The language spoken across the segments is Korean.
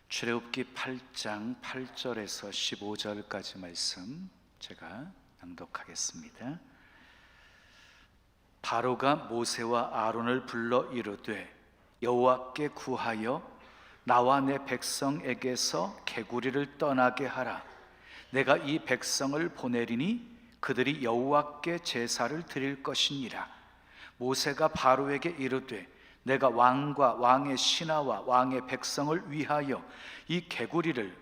출애굽기 8장 8절에서 15절까지 말씀 제가 낭독하겠습니다. 바로가 모세와 아론을 불러 이르되 여호와께 구하여 나와 내 백성에게서 개구리를 떠나게 하라. 내가 이 백성을 보내리니 그들이 여호와께 제사를 드릴 것이니라. 모세가 바로에게 이르되 내가 왕과 왕의 신하와 왕의 백성을 위하여 이 개구리를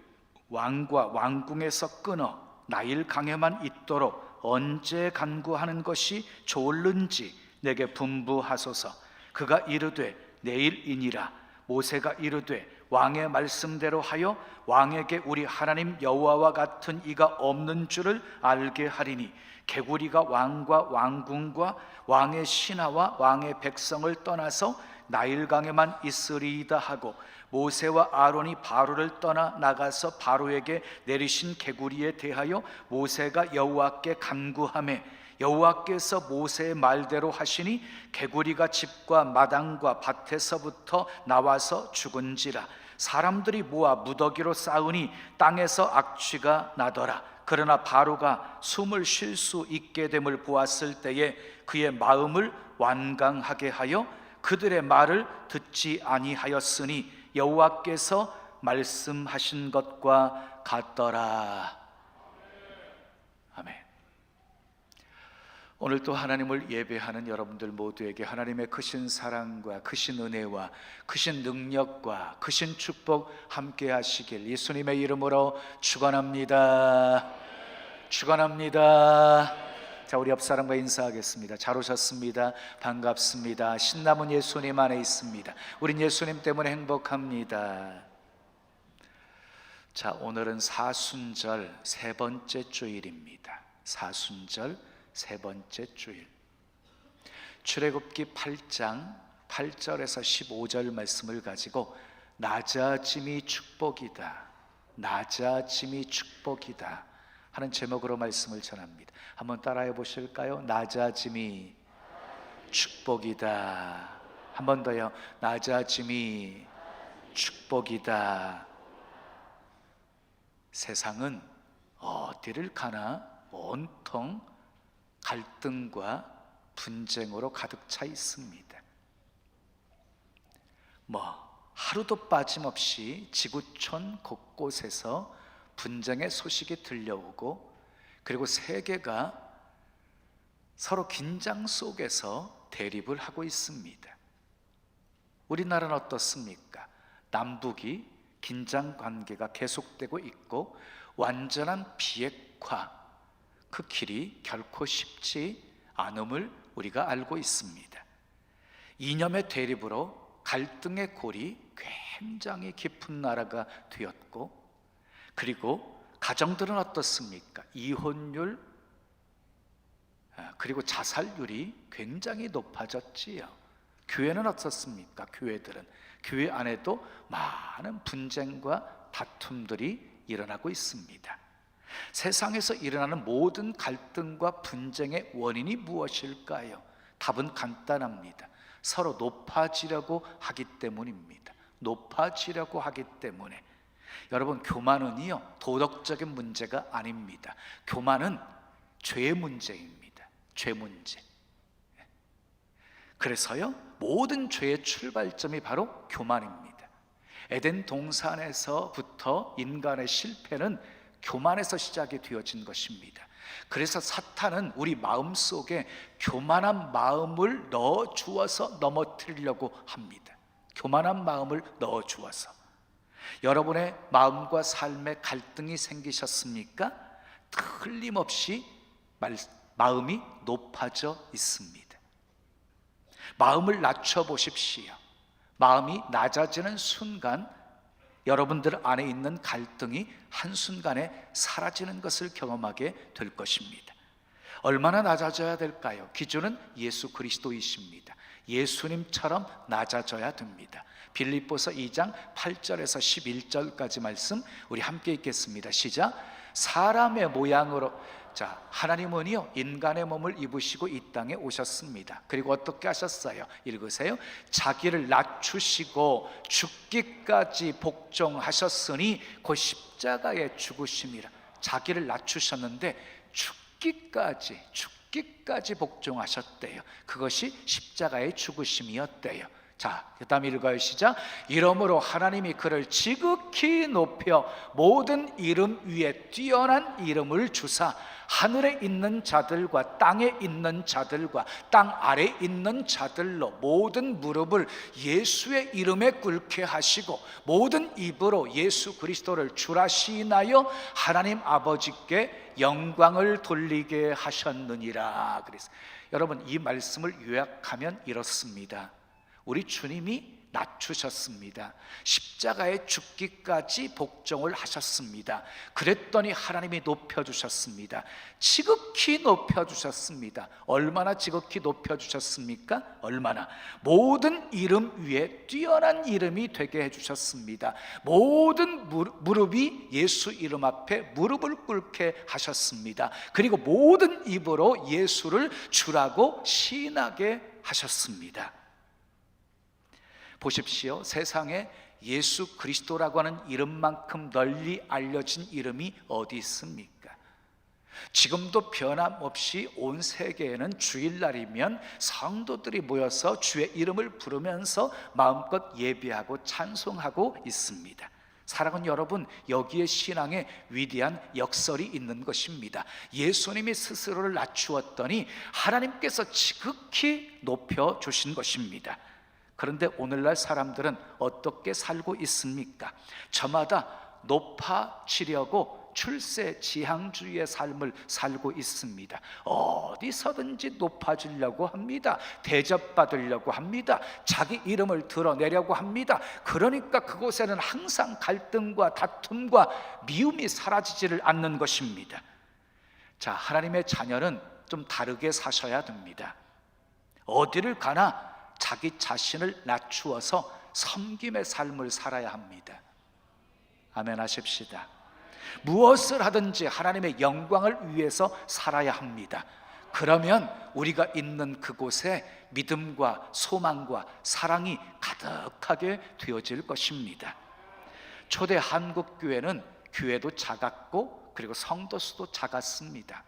왕과 왕궁에서 끊어 나일 강에만 있도록 언제 간구하는 것이 좋을는지 내게 분부하소서. 그가 이르되 내일이니라. 모세가 이르되 왕의 말씀대로 하여 왕에게 우리 하나님 여호와와 같은 이가 없는 줄을 알게 하리니 개구리가 왕과 왕궁과 왕의 신하와 왕의 백성을 떠나서 나일강에만 있으리이다 하고, 모세와 아론이 바로를 떠나 나가서 바로에게 내리신 개구리에 대하여 모세가 여호와께 간구하매 여호와께서 모세의 말대로 하시니 개구리가 집과 마당과 밭에서부터 나와서 죽은지라. 사람들이 모아 무더기로 쌓으니 땅에서 악취가 나더라. 그러나 바로가 숨을 쉴 수 있게 됨을 보았을 때에 그의 마음을 완강하게 하여 그들의 말을 듣지 아니하였으니 여호와께서 말씀하신 것과 같더라. 아멘. 오늘 또 하나님을 예배하는 여러분들 모두에게 하나님의 크신 사랑과 크신 은혜와 크신 능력과 크신 축복 함께 하시길 예수님의 이름으로 축원합니다. 축원합니다. 자, 우리 옆 사람과 인사하겠습니다. 잘 오셨습니다. 반갑습니다. 신남은 예수님 안에 있습니다. 우린 예수님 때문에 행복합니다. 자, 오늘은 사순절 세 번째 주일입니다. 사순절 세 번째 주일. 출애굽기 8장 8절에서 15절 말씀을 가지고 낮아짐이 축복이다, 낮아짐이 축복이다 하는 제목으로 말씀을 전합니다. 한번 따라해 보실까요? 낮아짐이 축복이다. 한 번 더요. 낮아짐이 축복이다. 세상은 어디를 가나 온통 갈등과 분쟁으로 가득 차 있습니다. 하루도 빠짐없이 지구촌 곳곳에서 분쟁의 소식이 들려오고, 그리고 세계가 서로 긴장 속에서 대립을 하고 있습니다. 우리나라는 어떻습니까? 남북이 긴장 관계가 계속되고 있고 완전한 비핵화, 그 길이 결코 쉽지 않음을 우리가 알고 있습니다. 이념의 대립으로 갈등의 골이 굉장히 깊은 나라가 되었고, 그리고 가정들은 어떻습니까? 이혼율 그리고 자살률이 굉장히 높아졌지요. 교회는 어떻습니까? 교회들은 교회 안에도 많은 분쟁과 다툼들이 일어나고 있습니다. 세상에서 일어나는 모든 갈등과 분쟁의 원인이 무엇일까요? 답은 간단합니다. 서로 높아지려고 하기 때문입니다. 높아지려고 하기 때문에. 여러분, 교만은요 도덕적인 문제가 아닙니다. 교만은 죄 문제입니다. 죄 문제. 그래서요 모든 죄의 출발점이 바로 교만입니다. 에덴 동산에서부터 인간의 실패는 교만에서 시작이 되어진 것입니다. 그래서 사탄은 우리 마음속에 교만한 마음을 넣어 주어서 넘어뜨리려고 합니다. 교만한 마음을 넣어 주어서. 여러분의 마음과 삶에 갈등이 생기셨습니까? 틀림없이 마음이 높아져 있습니다. 마음을 낮춰 보십시오. 마음이 낮아지는 순간 여러분들 안에 있는 갈등이 한순간에 사라지는 것을 경험하게 될 것입니다. 얼마나 낮아져야 될까요? 기준은 예수 그리스도이십니다. 예수님처럼 낮아져야 됩니다. 빌립보서 2장 8절에서 11절까지 말씀 우리 함께 읽겠습니다. 시작. 사람의 모양으로 자, 하나님은요 인간의 몸을 입으시고 이 땅에 오셨습니다. 그리고 어떻게 하셨어요? 읽으세요. 자기를 낮추시고 죽기까지 복종하셨으니 곧 십자가에 죽으심이라. 자기를 낮추셨는데 죽기까지 복종하셨대요. 그것이 십자가의 죽으심이었대요. 자, 그 다음 읽어요. 시작. 이러므로 하나님이 그를 지극히 높여 모든 이름 위에 뛰어난 이름을 주사 하늘에 있는 자들과 땅에 있는 자들과 땅 아래에 있는 자들로 모든 무릎을 예수의 이름에 꿇게 하시고 모든 입으로 예수 그리스도를 주라 시인하여 하나님 아버지께 영광을 돌리게 하셨느니라. 그래서 여러분, 이 말씀을 요약하면 이렇습니다. 우리 주님이 낮추셨습니다. 십자가에 죽기까지 복종을 하셨습니다. 그랬더니 하나님이 높여주셨습니다. 지극히 높여주셨습니다. 얼마나 지극히 높여주셨습니까? 얼마나? 모든 이름 위에 뛰어난 이름이 되게 해주셨습니다. 모든 무릎이 예수 이름 앞에 무릎을 꿇게 하셨습니다. 그리고 모든 입으로 예수를 주라고 시인하게 하셨습니다. 보십시오. 세상에 예수 그리스도라고 하는 이름만큼 널리 알려진 이름이 어디 있습니까? 지금도 변함없이 온 세계에는 주일날이면 성도들이 모여서 주의 이름을 부르면서 마음껏 예배하고 찬송하고 있습니다. 사랑하는 여러분, 여기에 신앙의 위대한 역설이 있는 것입니다. 예수님이 스스로를 낮추었더니 하나님께서 지극히 높여주신 것입니다. 그런데 오늘날 사람들은 어떻게 살고 있습니까? 저마다 높아지려고 출세지향주의의 삶을 살고 있습니다. 어디서든지 높아지려고 합니다. 대접받으려고 합니다. 자기 이름을 드러내려고 합니다. 그러니까 그곳에는 항상 갈등과 다툼과 미움이 사라지지를 않는 것입니다. 자, 하나님의 자녀는 좀 다르게 사셔야 됩니다. 어디를 가나 자기 자신을 낮추어서 섬김의 삶을 살아야 합니다. 아멘 하십시다. 무엇을 하든지 하나님의 영광을 위해서 살아야 합니다. 그러면 우리가 있는 그곳에 믿음과 소망과 사랑이 가득하게 되어질 것입니다. 초대 한국교회는 교회도 작았고 그리고 성도 수도 작았습니다.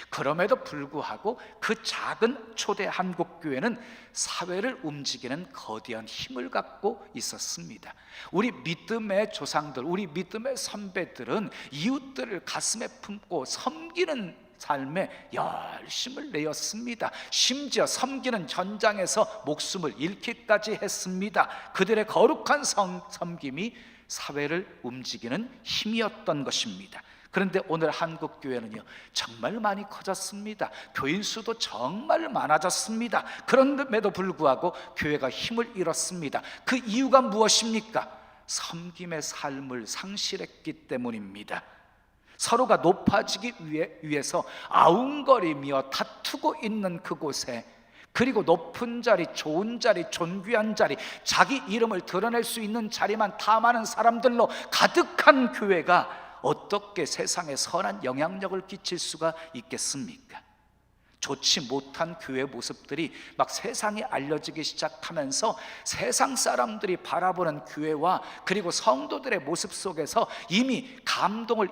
그럼에도 불구하고 그 작은 초대 한국교회는 사회를 움직이는 거대한 힘을 갖고 있었습니다. 우리 믿음의 조상들, 우리 믿음의 선배들은 이웃들을 가슴에 품고 섬기는 삶에 열심을 내었습니다. 심지어 섬기는 전장에서 목숨을 잃기까지 했습니다. 그들의 거룩한 섬김이 사회를 움직이는 힘이었던 것입니다. 그런데 오늘 한국교회는요 정말 많이 커졌습니다. 교인 수도 정말 많아졌습니다. 그런데도 불구하고 교회가 힘을 잃었습니다. 그 이유가 무엇입니까? 섬김의 삶을 상실했기 때문입니다. 서로가 높아지기 위해서 아웅거리며 다투고 있는 그곳에, 그리고 높은 자리, 좋은 자리, 존귀한 자리, 자기 이름을 드러낼 수 있는 자리만 탐하는 사람들로 가득한 교회가 어떻게 세상에 선한 영향력을 끼칠 수가 있겠습니까? 좋지 못한 교회 모습들이 막 세상에 알려지기 시작하면서 세상 사람들이 바라보는 교회와 그리고 성도들의 모습 속에서 이미 감동을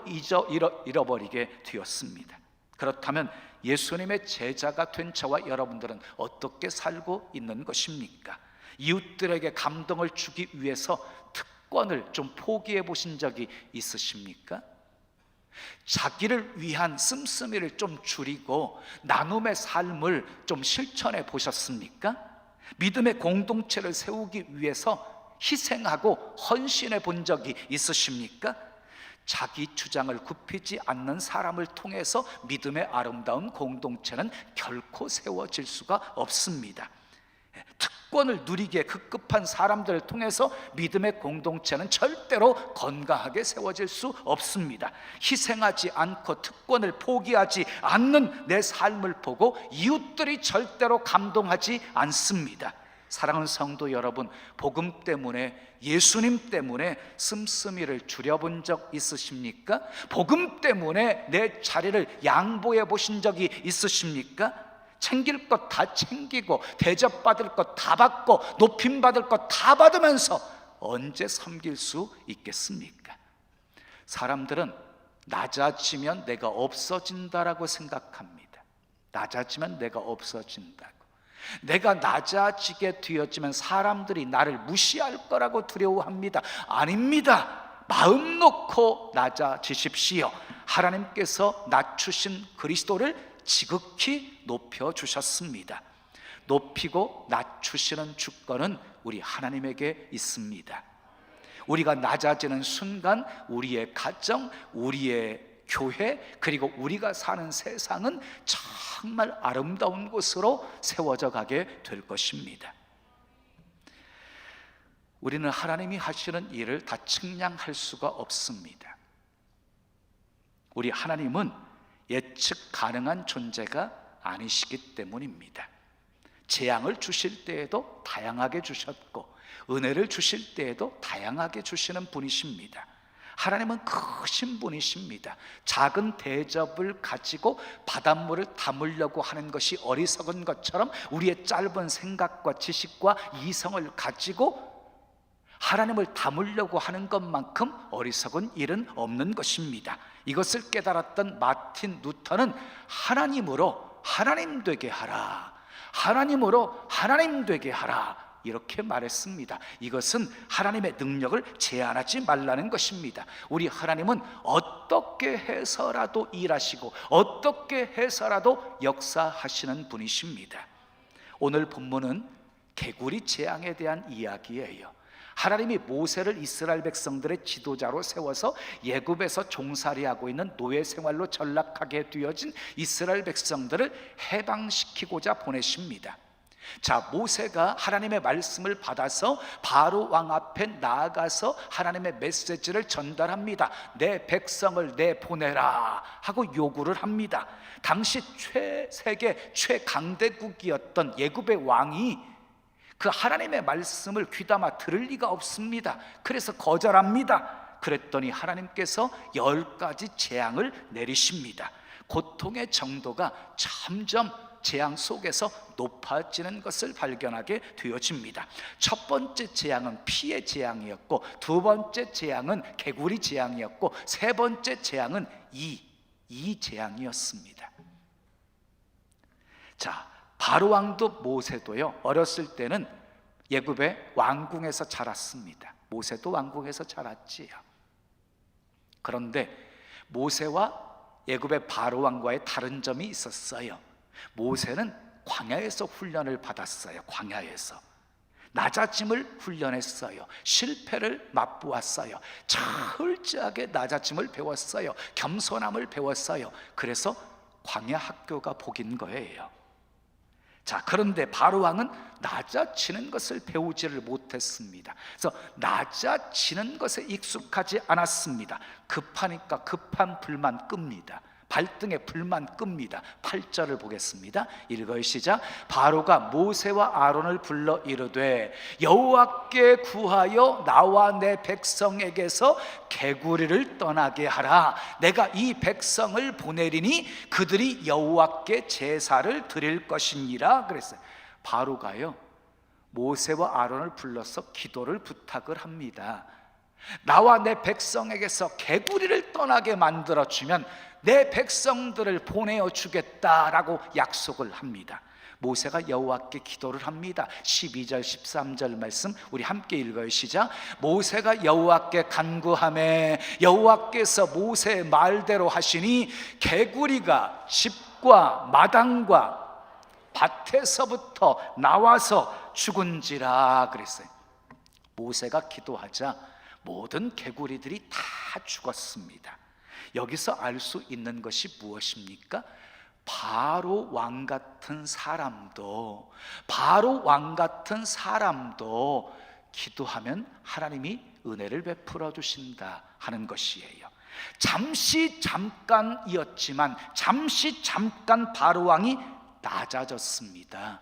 잃어버리게 되었습니다. 그렇다면 예수님의 제자가 된 저와 여러분들은 어떻게 살고 있는 것입니까? 이웃들에게 감동을 주기 위해서 특권을 좀 포기해 보신 적이 있으십니까? 자기를 위한 씀씀이를 좀 줄이고 나눔의 삶을 좀 실천해 보셨습니까? 믿음의 공동체를 세우기 위해서 희생하고 헌신해 본 적이 있으십니까? 자기 주장을 굽히지 않는 사람을 통해서 믿음의 아름다운 공동체는 결코 세워질 수가 없습니다. 특권을 누리기에 급급한 사람들을 통해서 믿음의 공동체는 절대로 건강하게 세워질 수 없습니다. 희생하지 않고 특권을 포기하지 않는 내 삶을 보고 이웃들이 절대로 감동하지 않습니다. 사랑하는 성도 여러분, 복음 때문에, 예수님 때문에 씀씀이를 줄여본 적 있으십니까? 복음 때문에 내 자리를 양보해 보신 적이 있으십니까? 챙길 것 다 챙기고 대접받을 것 다 받고 높임받을 것 다 받으면서 언제 섬길 수 있겠습니까? 사람들은 낮아지면 내가 없어진다라고 생각합니다. 낮아지면 내가 없어진다고. 내가 낮아지게 되었지만 사람들이 나를 무시할 거라고 두려워합니다. 아닙니다. 마음 놓고 낮아지십시오. 하나님께서 낮추신 그리스도를 지극히 높여주셨습니다. 높이고 낮추시는 주권은 우리 하나님에게 있습니다. 우리가 낮아지는 순간 우리의 가정, 우리의 교회, 그리고 우리가 사는 세상은 정말 아름다운 곳으로 세워져 가게 될 것입니다. 우리는 하나님이 하시는 일을 다 측량할 수가 없습니다. 우리 하나님은 예측 가능한 존재가 아니시기 때문입니다. 재앙을 주실 때에도 다양하게 주셨고 은혜를 주실 때에도 다양하게 주시는 분이십니다. 하나님은 크신 분이십니다. 작은 대접을 가지고 바닷물을 담으려고 하는 것이 어리석은 것처럼 우리의 짧은 생각과 지식과 이성을 가지고 하나님을 담으려고 하는 것만큼 어리석은 일은 없는 것입니다. 이것을 깨달았던 마틴 루터는 하나님으로 하나님 되게 하라, 하나님으로 하나님 되게 하라, 이렇게 말했습니다. 이것은 하나님의 능력을 제한하지 말라는 것입니다. 우리 하나님은 어떻게 해서라도 일하시고 어떻게 해서라도 역사하시는 분이십니다. 오늘 본문은 개구리 재앙에 대한 이야기예요. 하나님이 모세를 이스라엘 백성들의 지도자로 세워서 애굽에서 종살이하고 있는 노예 생활로 전락하게 되어진 이스라엘 백성들을 해방시키고자 보내십니다. 자, 모세가 하나님의 말씀을 받아서 바로 왕 앞에 나아가서 하나님의 메시지를 전달합니다. 내 백성을 내보내라 하고 요구를 합니다. 당시 세계 최강대국이었던 애굽의 왕이 그 하나님의 말씀을 귀담아 들을 리가 없습니다. 그래서 거절합니다. 그랬더니 하나님께서 10가지 재앙을 내리십니다. 고통의 정도가 점점 재앙 속에서 높아지는 것을 발견하게 되어집니다. 첫 번째 재앙은 피의 재앙이었고, 두 번째 재앙은 개구리 재앙이었고, 세 번째 재앙은 이 재앙이었습니다. 자, 바로 왕도 모세도요, 어렸을 때는 애굽의 왕궁에서 자랐습니다. 모세도 왕궁에서 자랐지요. 그런데 모세와 애굽의 바로 왕과의 다른 점이 있었어요. 모세는 광야에서 훈련을 받았어요. 광야에서 낮아짐을 훈련했어요. 실패를 맛보았어요. 철저하게 낮아짐을 배웠어요. 겸손함을 배웠어요. 그래서 광야 학교가 복인 거예요. 자, 그런데 바로 왕은 낮아지는 것을 배우지를 못했습니다. 그래서 낮아지는 것에 익숙하지 않았습니다. 급하니까 급한 불만 끕니다. 발등에 불만 끕니다. 8절을 보겠습니다. 읽어요. 시작. 바로가 모세와 아론을 불러 이르되 여호와께 구하여 나와 내 백성에게서 개구리를 떠나게 하라. 내가 이 백성을 보내리니 그들이 여호와께 제사를 드릴 것이니라 그랬어요. 바로가요, 모세와 아론을 불러서 기도를 부탁을 합니다. 나와 내 백성에게서 개구리를 떠나게 만들어주면 내 백성들을 보내어 주겠다라고 약속을 합니다. 모세가 여호와께 기도를 합니다. 12절 13절 말씀 우리 함께 읽어요. 시작. 모세가 여호와께 간구하매 여호와께서 모세의 말대로 하시니 개구리가 집과 마당과 밭에서부터 나와서 죽은지라 그랬어요. 모세가 기도하자 모든 개구리들이 다 죽었습니다. 여기서 알 수 있는 것이 무엇입니까? 바로 왕 같은 사람도 기도하면 하나님이 은혜를 베풀어 주신다 하는 것이에요. 잠시 잠깐이었지만 잠시 잠깐 바로 왕이 낮아졌습니다.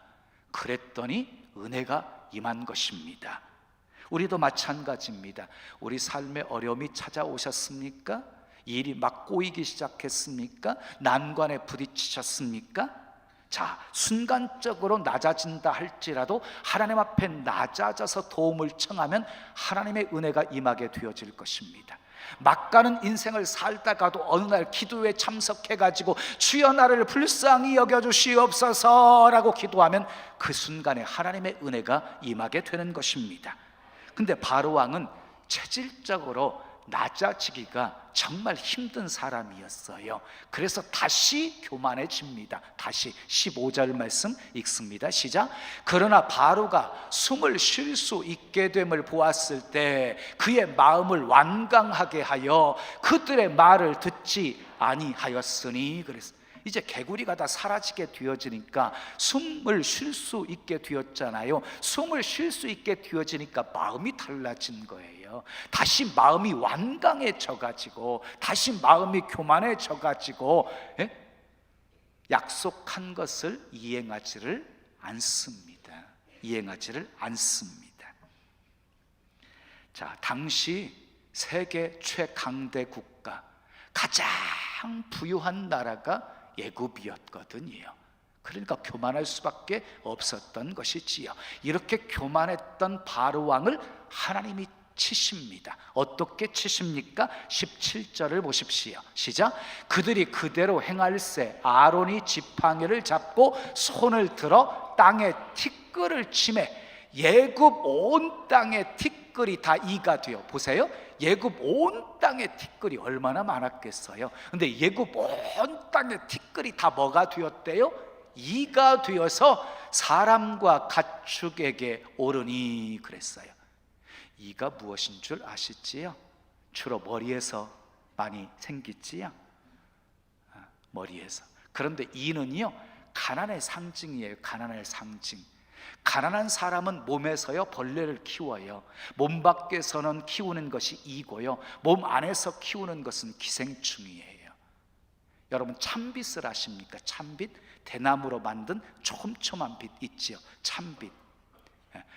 그랬더니 은혜가 임한 것입니다. 우리도 마찬가지입니다. 우리 삶에 어려움이 찾아오셨습니까? 일이 막 꼬이기 시작했습니까? 난관에 부딪히셨습니까? 자, 순간적으로 낮아진다 할지라도 하나님 앞에 낮아져서 도움을 청하면 하나님의 은혜가 임하게 되어질 것입니다. 막 가는 인생을 살다가도 어느 날 기도에 참석해가지고 주여 나를 불쌍히 여겨주시옵소서 라고 기도하면 그 순간에 하나님의 은혜가 임하게 되는 것입니다. 근데 바로왕은 체질적으로 낮아지기가 정말 힘든 사람이었어요. 그래서 다시 교만해집니다. 다시 15절 말씀 읽습니다. 시작. 그러나 바로가 숨을 쉴 수 있게 됨을 보았을 때 그의 마음을 완강하게 하여 그들의 말을 듣지 아니하였으니. 그래서 이제 개구리가 다 사라지게 되어지니까 숨을 쉴 수 있게 되었잖아요. 숨을 쉴 수 있게 되어지니까 마음이 달라진 거예요. 다시 마음이 완강해져가지고, 다시 마음이 교만해져가지고, 약속한 것을 이행하지를 않습니다. 이행하지를 않습니다. 자, 당시 세계 최강대 국가, 가장 부유한 나라가 애굽이었거든요. 그러니까 교만할 수밖에 없었던 것이지요. 이렇게 교만했던 바로왕을 하나님이 치십니다. 어떻게 치십니까? 17절을 보십시오. 시작. 그들이 그대로 행할세 아론이 지팡이를 잡고 손을 들어 땅에 티끌을 치매 예굽 온 땅에 티끌이 다 이가 되어. 보세요. 예굽 온 땅에 티끌이 얼마나 많았겠어요. 근데 예굽 온 땅에 티끌이 다 뭐가 되었대요? 이가 되어서 사람과 가축에게 오르니 그랬어요. 이가 무엇인 줄 아시지요? 주로 머리에서 많이 생기지요. 머리에서. 그런데 이는요 가난의 상징이에요. 가난의 상징. 가난한 사람은 몸에서요 벌레를 키워요. 몸 밖에서는 키우는 것이 이고요, 몸 안에서 키우는 것은 기생충이에요. 여러분 참빗을 아십니까? 참빗, 대나무로 만든 촘촘한 빛 있지요. 참빗.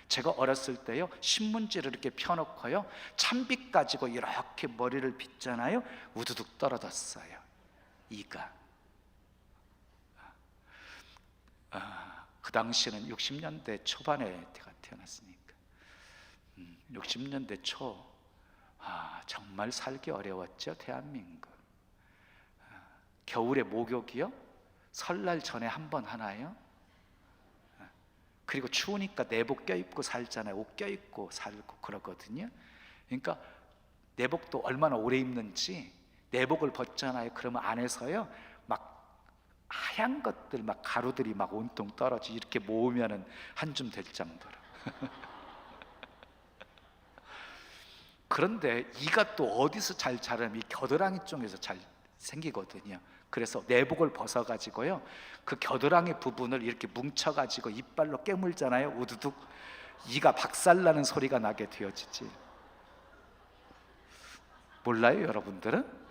제가 어렸을 때요 신문지를 이렇게 펴놓고요 참빗 가지고 이렇게 머리를 빗잖아요. 우두둑 떨어졌어요. 이가. 그 당시에는 60년대 초반에 제가 태어났으니까 60년대 초. 정말 살기 어려웠죠 대한민국. 겨울에 목욕이요 설날 전에 한 번 하나요? 그리고 추우니까 내복 껴입고 살잖아요. 옷 껴입고 살고 그러거든요. 그러니까 내복도 얼마나 오래 입는지 내복을 벗잖아요. 그러면 안에서요 막 하얀 것들, 막 가루들이 막 온통 떨어지 이렇게 모으면은 한 줌 될 정도로. 그런데 이가 또 어디서 잘 자라면 이 겨드랑이 쪽에서 잘 생기거든요. 그래서 내복을 벗어가지고요 그 겨드랑이 부분을 이렇게 뭉쳐가지고 이빨로 깨물잖아요. 우두둑. 이가 박살나는 소리가 나게 되어지지. 몰라요 여러분들은?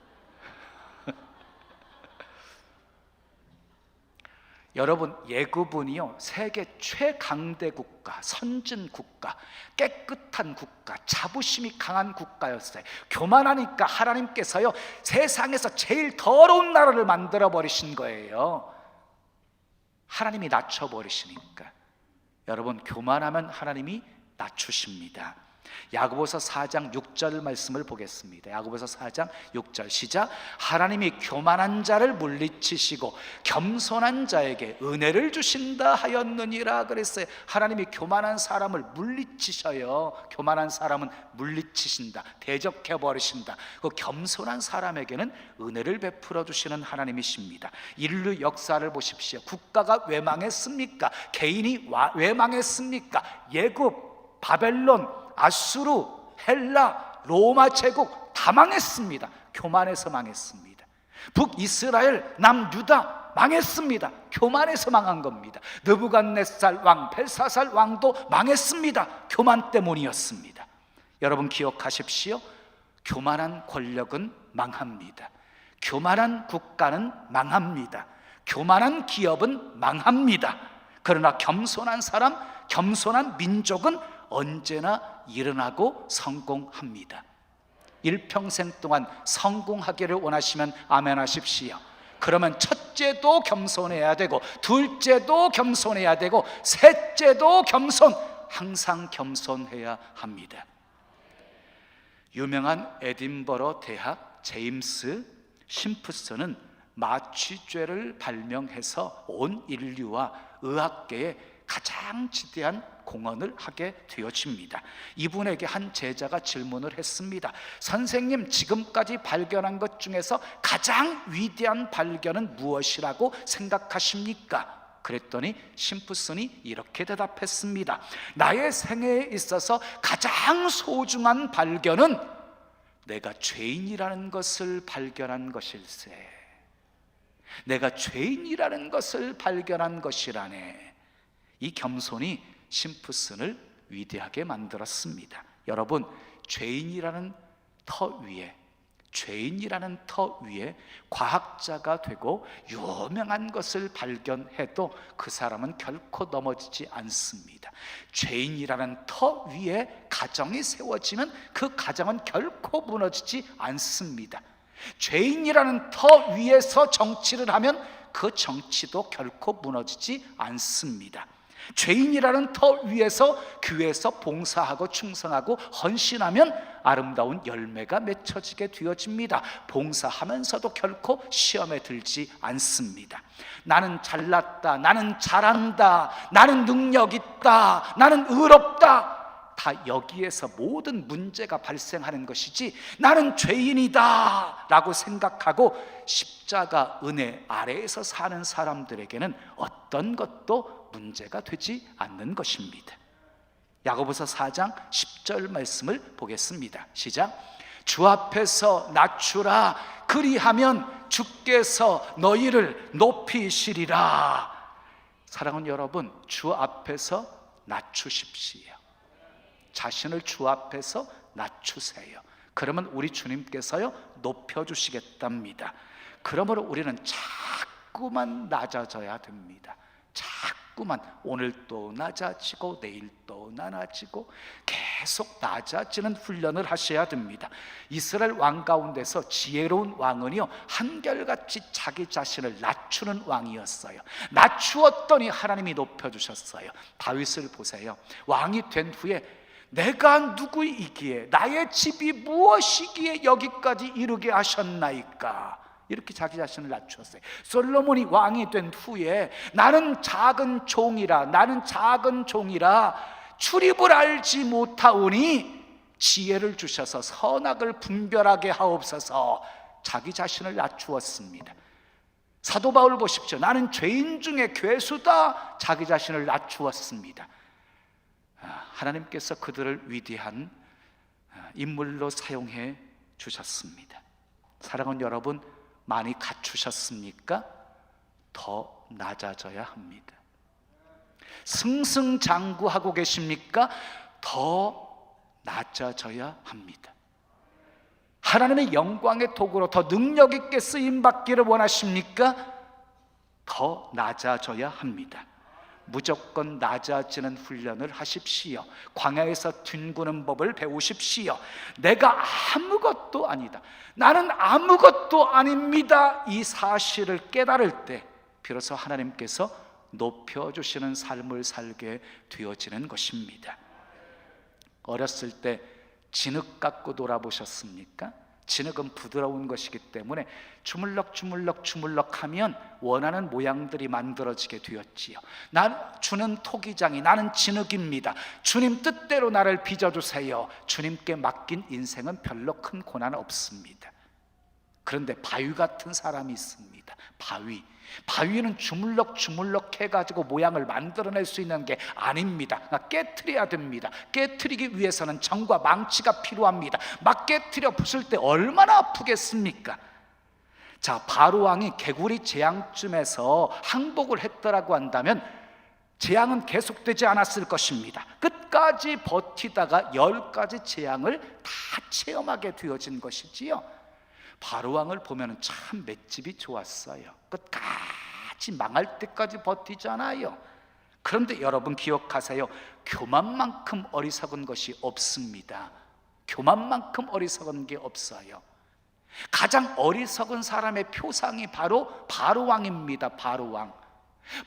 여러분 예굽은요 세계 최강대 국가, 선진 국가, 깨끗한 국가, 자부심이 강한 국가였어요. 교만하니까 하나님께서요 세상에서 제일 더러운 나라를 만들어 버리신 거예요. 하나님이 낮춰버리시니까. 여러분 교만하면 하나님이 낮추십니다. 야고보서 4장 6절 말씀을 보겠습니다. 야고보서 4장 6절 시작. 하나님이 교만한 자를 물리치시고 겸손한 자에게 은혜를 주신다 하였느니라 그랬어요. 하나님이 교만한 사람을 물리치셔요. 교만한 사람은 물리치신다, 대적해버리신다. 그 겸손한 사람에게는 은혜를 베풀어 주시는 하나님이십니다. 인류 역사를 보십시오. 국가가 왜 망했습니까? 개인이 왜 망했습니까? 예굽, 바벨론, 아수르, 헬라, 로마 제국 다 망했습니다. 교만해서 망했습니다. 북이스라엘, 남유다 망했습니다. 교만해서 망한 겁니다. 느부갓네살 왕, 벨사살 왕도 망했습니다. 교만 때문이었습니다. 여러분 기억하십시오. 교만한 권력은 망합니다. 교만한 국가는 망합니다. 교만한 기업은 망합니다. 그러나 겸손한 사람, 겸손한 민족은 언제나 일어나고 성공합니다. 일평생 동안 성공하기를 원하시면 아멘 하십시오. 그러면 첫째도 겸손해야 되고, 둘째도 겸손해야 되고, 셋째도 항상 겸손해야 합니다. 유명한 에딘버러 대학 제임스 심프슨은 마취죄를 발명해서 온 인류와 의학계에 가장 지대한 공헌을 하게 되어집니다. 이분에게 한 제자가 질문을 했습니다. 선생님, 지금까지 발견한 것 중에서 가장 위대한 발견은 무엇이라고 생각하십니까? 그랬더니 심프슨이 이렇게 대답했습니다. 나의 생애에 있어서 가장 소중한 발견은 내가 죄인이라는 것을 발견한 것일세. 내가 죄인이라는 것을 발견한 것이라네. 이 겸손이 심프슨을 위대하게 만들었습니다. 여러분, 죄인이라는 터 위에 과학자가 되고 유명한 것을 발견해도 그 사람은 결코 넘어지지 않습니다. 죄인이라는 터 위에 가정이 세워지면 그 가정은 결코 무너지지 않습니다. 죄인이라는 터 위에서 정치를 하면 그 정치도 결코 무너지지 않습니다. 죄인이라는 터 위에서 교회에서 봉사하고 충성하고 헌신하면 아름다운 열매가 맺혀지게 되어집니다. 봉사하면서도 결코 시험에 들지 않습니다. 나는 잘났다, 나는 잘한다, 나는 능력 있다, 나는 의롭다, 다 여기에서 모든 문제가 발생하는 것이지, 나는 죄인이다 라고 생각하고 십자가 은혜 아래에서 사는 사람들에게는 어떤 것도 문제가 되지 않는 것입니다. 야고보서 4장 10절 말씀을 보겠습니다. 시작. 주 앞에서 낮추라. 그리하면 주께서 너희를 높이시리라. 사랑하는 여러분, 주 앞에서 낮추십시오. 자신을 주 앞에서 낮추세요. 그러면 우리 주님께서요 높여주시겠답니다. 그러므로 우리는 자꾸만 낮아져야 됩니다. 자꾸만, 오늘 또 낮아지고 내일 또 낮아지고 계속 낮아지는 훈련을 하셔야 됩니다. 이스라엘 왕 가운데서 지혜로운 왕은요 한결같이 자기 자신을 낮추는 왕이었어요. 낮추었더니 하나님이 높여주셨어요. 다윗을 보세요. 왕이 된 후에 내가 누구이기에, 나의 집이 무엇이기에 여기까지 이르게 하셨나이까, 이렇게 자기 자신을 낮추었어요. 솔로몬이 왕이 된 후에 나는 작은 종이라 출입을 알지 못하오니 지혜를 주셔서 선악을 분별하게 하옵소서. 자기 자신을 낮추었습니다. 사도 바울 보십시오. 나는 죄인 중에 괴수다. 자기 자신을 낮추었습니다. 하나님께서 그들을 위대한 인물로 사용해 주셨습니다. 사랑하는 여러분, 많이 갖추셨습니까? 더 낮아져야 합니다. 승승장구하고 계십니까? 더 낮아져야 합니다. 하나님의 영광의 도구로 더 능력 있게 쓰임받기를 원하십니까? 더 낮아져야 합니다. 무조건 낮아지는 훈련을 하십시오. 광야에서 뒹구는 법을 배우십시오. 내가 아무것도 아니다, 나는 아무것도 아닙니다, 이 사실을 깨달을 때 비로소 하나님께서 높여주시는 삶을 살게 되어지는 것입니다. 어렸을 때 진흙 갖고 놀아보셨습니까? 진흙은 부드러운 것이기 때문에 주물럭 하면 원하는 모양들이 만들어지게 되었지요. 주는 토기장이, 나는 진흙입니다. 주님 뜻대로 나를 빚어주세요. 주님께 맡긴 인생은 별로 큰 고난 없습니다. 그런데 바위 같은 사람이 있습니다. 바위는 주물럭 해가지고 모양을 만들어낼 수 있는 게 아닙니다. 깨트려야 됩니다. 깨트리기 위해서는 정과 망치가 필요합니다. 막 깨트려 부술 때 얼마나 아프겠습니까? 자, 바로왕이 개구리 재앙쯤에서 항복을 했더라고 한다면 재앙은 계속되지 않았을 것입니다. 끝까지 버티다가 10가지 재앙을 다 체험하게 되어진 것이지요. 바로왕을 보면 참 맷집이 좋았어요. 끝까지 망할 때까지 버티잖아요. 그런데 여러분 기억하세요. 교만만큼 어리석은 것이 없습니다. 교만만큼 어리석은 게 없어요. 가장 어리석은 사람의 표상이 바로 바로왕입니다. 바로왕.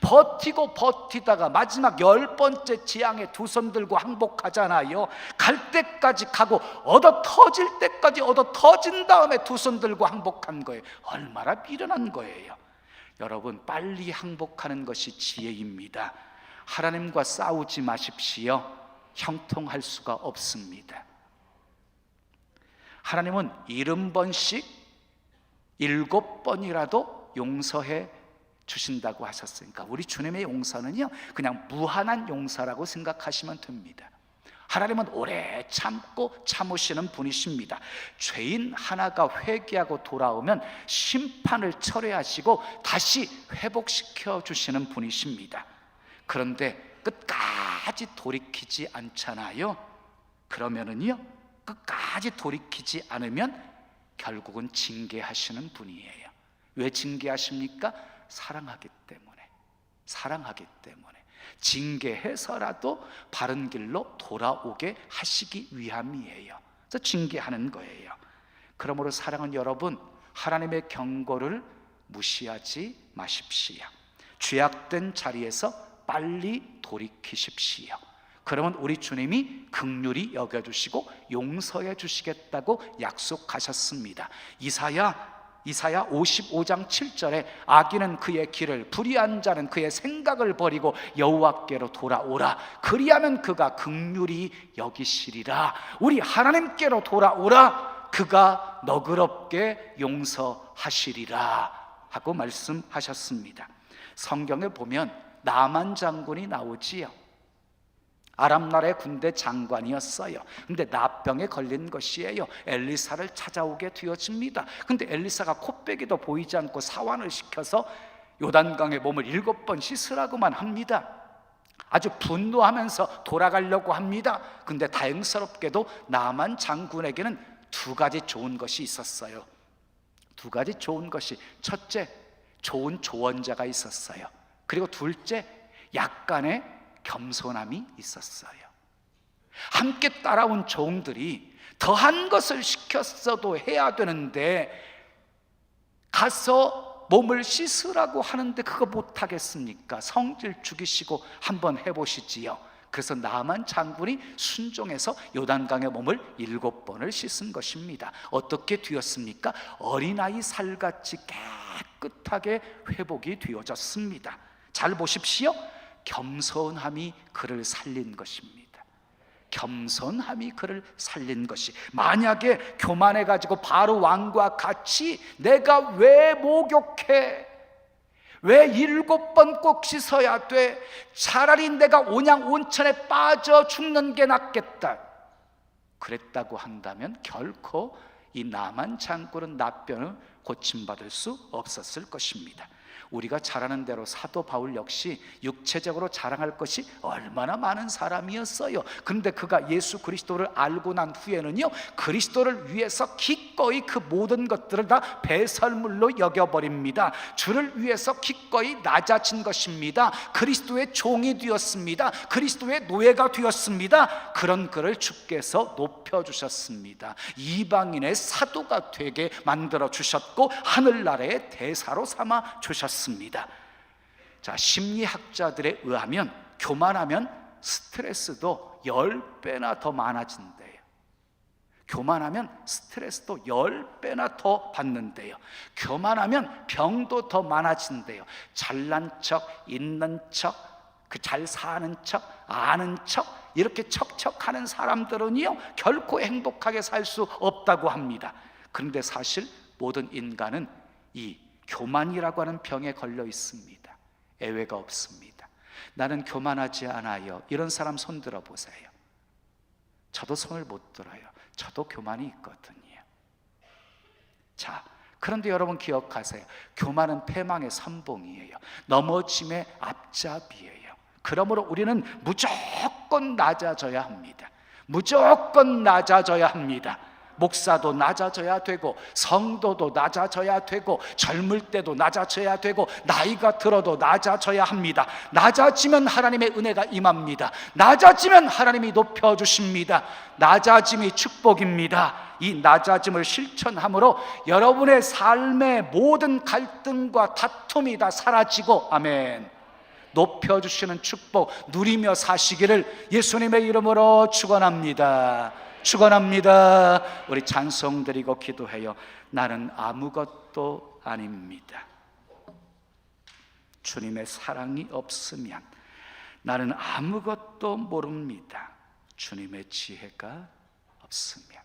버티고 버티다가 마지막 10번째 지향에 두 손 들고 항복하잖아요. 갈 때까지 가고 얻어 터질 때까지 얻어 터진 다음에 두 손 들고 항복한 거예요. 얼마나 미련한 거예요. 여러분, 빨리 항복하는 것이 지혜입니다. 하나님과 싸우지 마십시오. 형통할 수가 없습니다. 하나님은 70번씩 7번이라도 용서해 주신다고 하셨으니까 우리 주님의 용서는요, 그냥 무한한 용서라고 생각하시면 됩니다. 하나님은 오래 참고 참으시는 분이십니다. 죄인 하나가 회개하고 돌아오면 심판을 철회하시고 다시 회복시켜 주시는 분이십니다. 그런데 끝까지 돌이키지 않잖아요. 그러면은요, 끝까지 돌이키지 않으면 결국은 징계하시는 분이에요. 왜 징계하십니까? 사랑하기 때문에. 사랑하기 때문에 징계해서라도 바른 길로 돌아오게 하시기 위함이에요. 그래서 징계하는 거예요. 그러므로 사랑하는 여러분, 하나님의 경고를 무시하지 마십시오. 죄악된 자리에서 빨리 돌이키십시오. 그러면 우리 주님이 긍휼히 여겨주시고 용서해 주시겠다고 약속하셨습니다. 이사야 55장 7절에 악인은 그의 길을, 불의한 자는 그의 생각을 버리고 여호와께로 돌아오라. 그리하면 그가 긍휼히 여기시리라. 우리 하나님께로 돌아오라. 그가 너그럽게 용서하시리라 하고 말씀하셨습니다. 성경에 보면 나만 장군이 나오지요. 아람 나라의 군대 장관이었어요. 근데 나병에 걸린 것이에요. 엘리사를 찾아오게 되어집니다. 근데 엘리사가 코빼기도 보이지 않고 사환을 시켜서 요단강에 몸을 7번 씻으라고만 합니다. 아주 분노하면서 돌아가려고 합니다. 근데 다행스럽게도 나만 장군에게는 2가지 좋은 것이 있었어요. 2가지 좋은 것이, 첫째, 좋은 조언자가 있었어요. 그리고 둘째, 약간의 겸손함이 있었어요. 함께 따라온 종들이 더한 것을 시켰어도 해야 되는데 가서 몸을 씻으라고 하는데 그거 못하겠습니까? 성질 죽이시고 한번 해보시지요. 그래서 나만 장군이 순종해서 요단강의 몸을 7번을 씻은 것입니다. 어떻게 되었습니까? 어린아이 살같이 깨끗하게 회복이 되어졌습니다. 잘 보십시오. 겸손함이 그를 살린 것입니다. 겸손함이 그를 살린 것이, 만약에 교만해가지고 바로 왕과 같이 내가 왜 목욕해? 왜 7번 꼭 씻어야 돼? 차라리 내가 온양 온천에 빠져 죽는 게 낫겠다, 그랬다고 한다면 결코 이 나만 장군은 나병을 고침받을 수 없었을 것입니다. 우리가 잘 아는 대로 사도 바울 역시 육체적으로 자랑할 것이 얼마나 많은 사람이었어요. 그런데 그가 예수 그리스도를 알고 난 후에는요, 그리스도를 위해서 기꺼이 그 모든 것들을 다 배설물로 여겨버립니다. 주를 위해서 기꺼이 낮아진 것입니다. 그리스도의 종이 되었습니다. 그리스도의 노예가 되었습니다. 그런 그를 주께서 높여주셨습니다. 이방인의 사도가 되게 만들어 주셨고 하늘나라의 대사로 삼아 주셨습니다. 자, 심리학자들에 의하면 교만하면 스트레스도 10배나 더 많아진대요. 교만하면 스트레스도 10배나 더 받는데요. 교만하면 병도 더 많아진대요. 잘난 척, 있는 척, 그 잘 사는 척, 아는 척, 이렇게 척척하는 사람들은요 결코 행복하게 살 수 없다고 합니다. 그런데 사실 모든 인간은 이 교만이라고 하는 병에 걸려 있습니다. 예외가 없습니다. 나는 교만하지 않아요, 이런 사람 손 들어 보세요. 저도 손을 못 들어요. 저도 교만이 있거든요. 자, 그런데 여러분 기억하세요. 교만은 패망의 선봉이에요. 넘어짐의 앞잡이에요. 그러므로 우리는 무조건 낮아져야 합니다. 무조건 낮아져야 합니다. 목사도 낮아져야 되고, 성도도 낮아져야 되고, 젊을 때도 낮아져야 되고, 나이가 들어도 낮아져야 합니다. 낮아지면 하나님의 은혜가 임합니다. 낮아지면 하나님이 높여주십니다. 낮아짐이 축복입니다. 이 낮아짐을 실천함으로 여러분의 삶의 모든 갈등과 다툼이 다 사라지고, 아멘, 높여주시는 축복 누리며 사시기를 예수님의 이름으로 축원합니다. 축원합니다. 우리 찬송 드리고 기도해요. 나는 아무것도 아닙니다. 주님의 사랑이 없으면 나는 아무것도 모릅니다. 주님의 지혜가 없으면.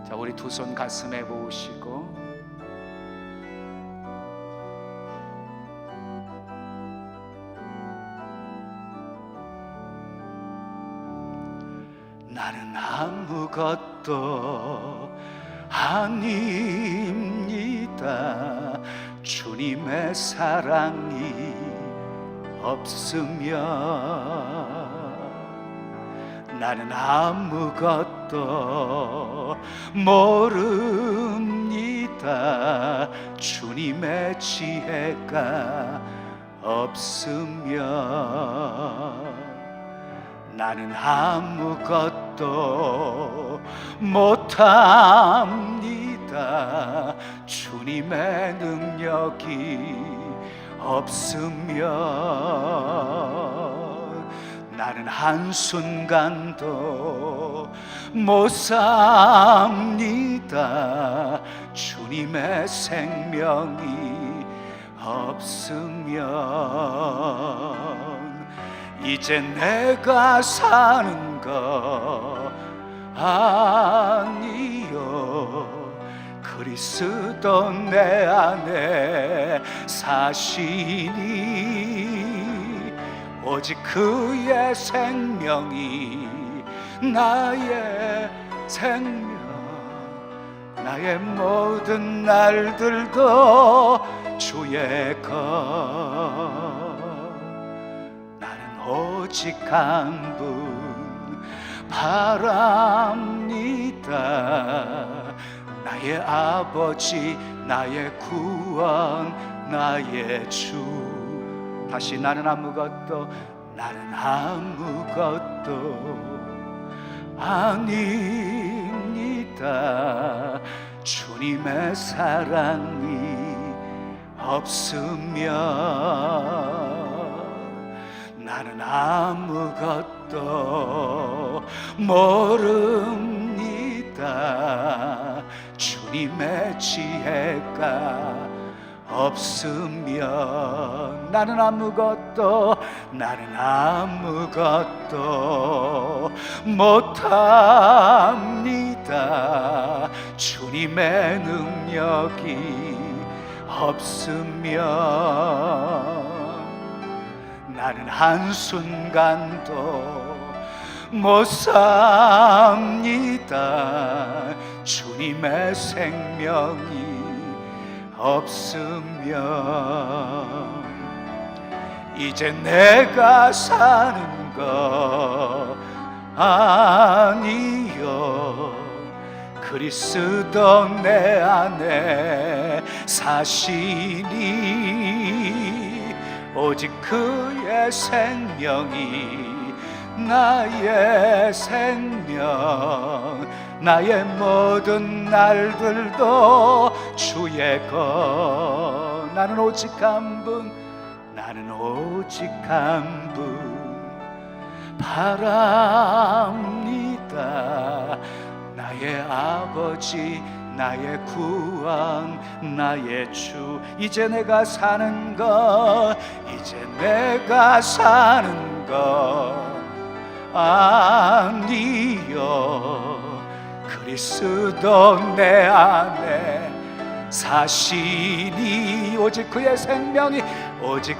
자, 우리 두 손 가슴에 모으시고 나는 아무것도 아닙니다. 주님의 사랑이 없으면 나는 아무것도 모릅니다. 주님의 지혜가 없으면 나는 아무것도 못합니다. 주님의 능력이 없으면 나는 한순간도 못 삽니다. 주님의 생명이 없으면 이제 내가 사는 거 아니요, 그리스도 내 안에 사시니 오직 그의 생명이 나의 생명, 나의 모든 날들도 주의 것. 오직 한 분 바랍니다. 나의 아버지, 나의 구원, 나의 주. 다시 나는 아무것도 아닙니다. 주님의 사랑이 없으면 나는 아무것도 모릅니다. 주님의 지혜가 없으면 나는 아무것도 못합니다. 주님의 능력이 없으면 나는 한순간도 못 삽니다. 주님의 생명이 없으면 이제 내가 사는 거 아니요, 그리스도 내 안에 사시니 오직 그의 생명이 나의 생명, 나의 모든 날들도 주의 것. 나는 오직 한 분 바랍니다. 나의 아버지, 나의 구원, 나의 주. 이제 내가 사는 것 아니요, 그리스도 내 안에 사시니 오직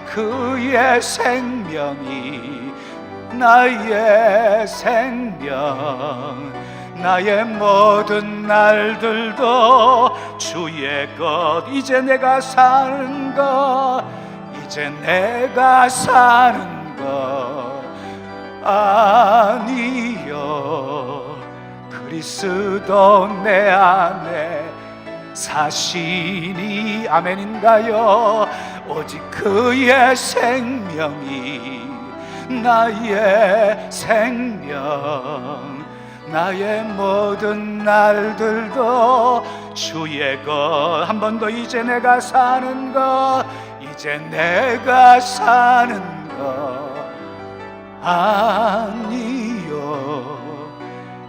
그의 생명이 나의 생명, 나의 모든 날들도 주의 것. 이제 내가 사는 것 아니요, 그리스도 내 안에 사시니 아멘인가요? 오직 그의 생명이 나의 생명, 나의 모든 날들도 주의 것. 한 번 더, 이제 내가 사는 것, 이제 내가 사는 것 아니요,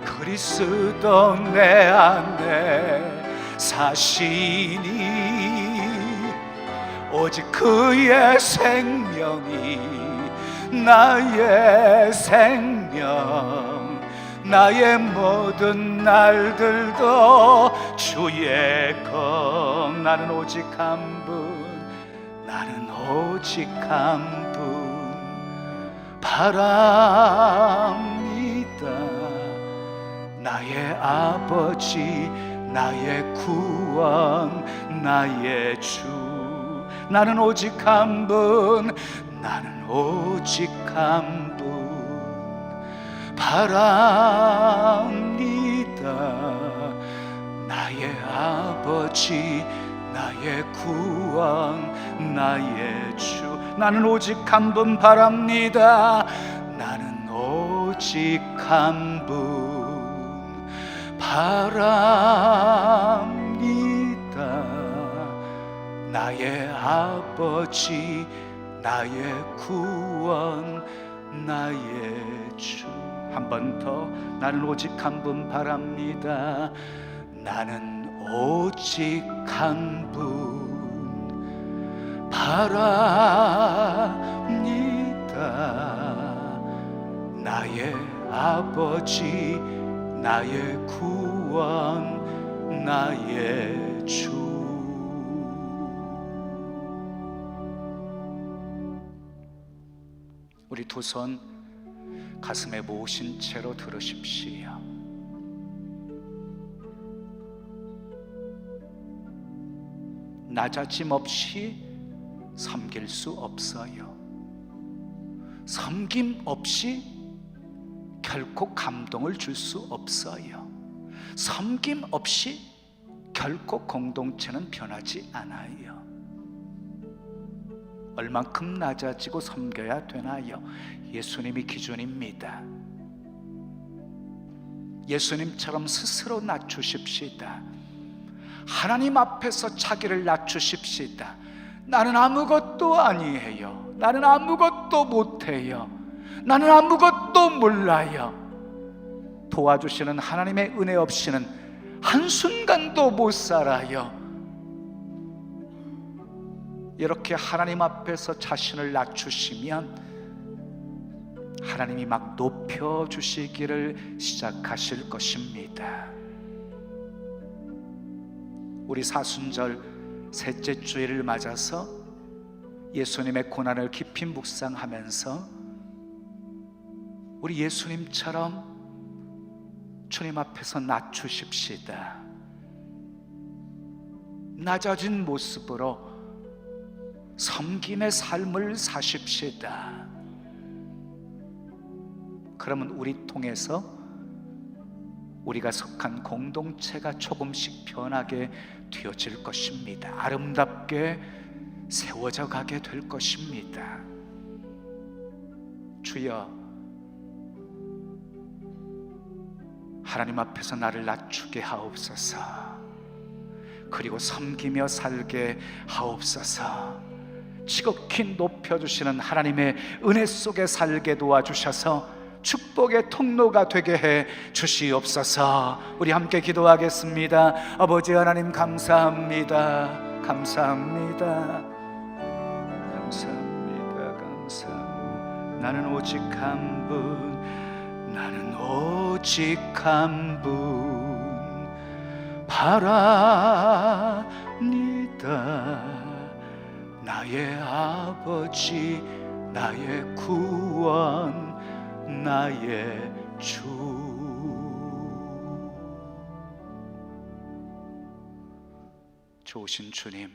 그리스도 내 안에 사시니 오직 그의 생명이 나의 생명, 나의 모든 날들도 주의 것. 나는 오직 한 분, 나는 오직 한 분 바랍니다. 나의 아버지, 나의 구원, 나의 주. 나는 오직 한 분, 나는 오직 한 분 바랍니다. 나의 아버지, 나의 구원, 나의 주. 나는 오직 한 분 바랍니다. 나는 오직 한 분 바랍니다. 나의 아버지, 나의 구원, 나의 주. 한 번 더, 나는 오직 한 분 바랍니다. 나는 오직 한 분 바랍니다. 나의 아버지, 나의 구원, 나의 주. 우리 두 손 가슴에 모으신 채로 들으십시오. 낮아짐 없이 섬길 수 없어요. 섬김 없이 결코 감동을 줄 수 없어요. 섬김 없이 결코 공동체는 변하지 않아요. 얼만큼 낮아지고 섬겨야 되나요? 예수님이 기준입니다. 예수님처럼 스스로 낮추십시다. 하나님 앞에서 자기를 낮추십시다. 나는 아무것도 아니에요. 나는 아무것도 못해요. 나는 아무것도 몰라요. 도와주시는 하나님의 은혜 없이는 한순간도 못 살아요. 이렇게 하나님 앞에서 자신을 낮추시면 하나님이 막 높여주시기를 시작하실 것입니다. 우리 사순절 셋째 주일을 맞아서 예수님의 고난을 깊이 묵상하면서 우리 예수님처럼 주님 앞에서 낮추십시다. 낮아진 모습으로 섬김의 삶을 사십시다. 그러면 우리 통해서 우리가 속한 공동체가 조금씩 변하게 되어질 것입니다. 아름답게 세워져 가게 될 것입니다. 주여, 하나님 앞에서 나를 낮추게 하옵소서. 그리고 섬기며 살게 하옵소서. 지극히 높여주시는 하나님의 은혜 속에 살게 도와주셔서 축복의 통로가 되게 해 주시옵소서. 우리 함께 기도하겠습니다. 아버지 하나님, 감사합니다. 감사합니다. 감사합니다. 감사합니다. 나는 오직 한 분, 나는 오직 한 분 바랍니다. 나의 아버지, 나의 구원, 나의 주. 좋으신 주님,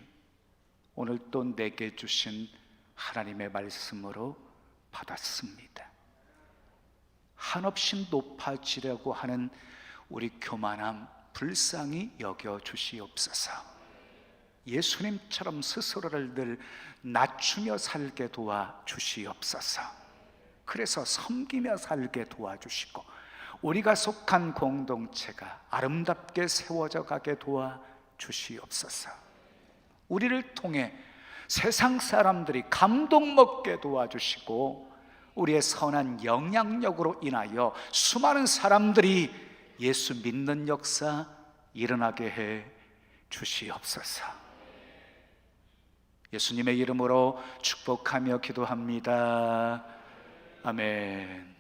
오늘 또 내게 주신 하나님의 말씀으로 받았습니다. 한없이 높아지려고 하는 우리 교만함 불쌍히 여겨 주시옵소서. 예수님처럼 스스로를 늘 낮추며 살게 도와 주시옵소서. 그래서 섬기며 살게 도와주시고 우리가 속한 공동체가 아름답게 세워져 가게 도와 주시옵소서. 우리를 통해 세상 사람들이 감동 먹게 도와주시고 우리의 선한 영향력으로 인하여 수많은 사람들이 예수 믿는 역사 일어나게 해 주시옵소서. 예수님의 이름으로 축복하며 기도합니다. 아멘.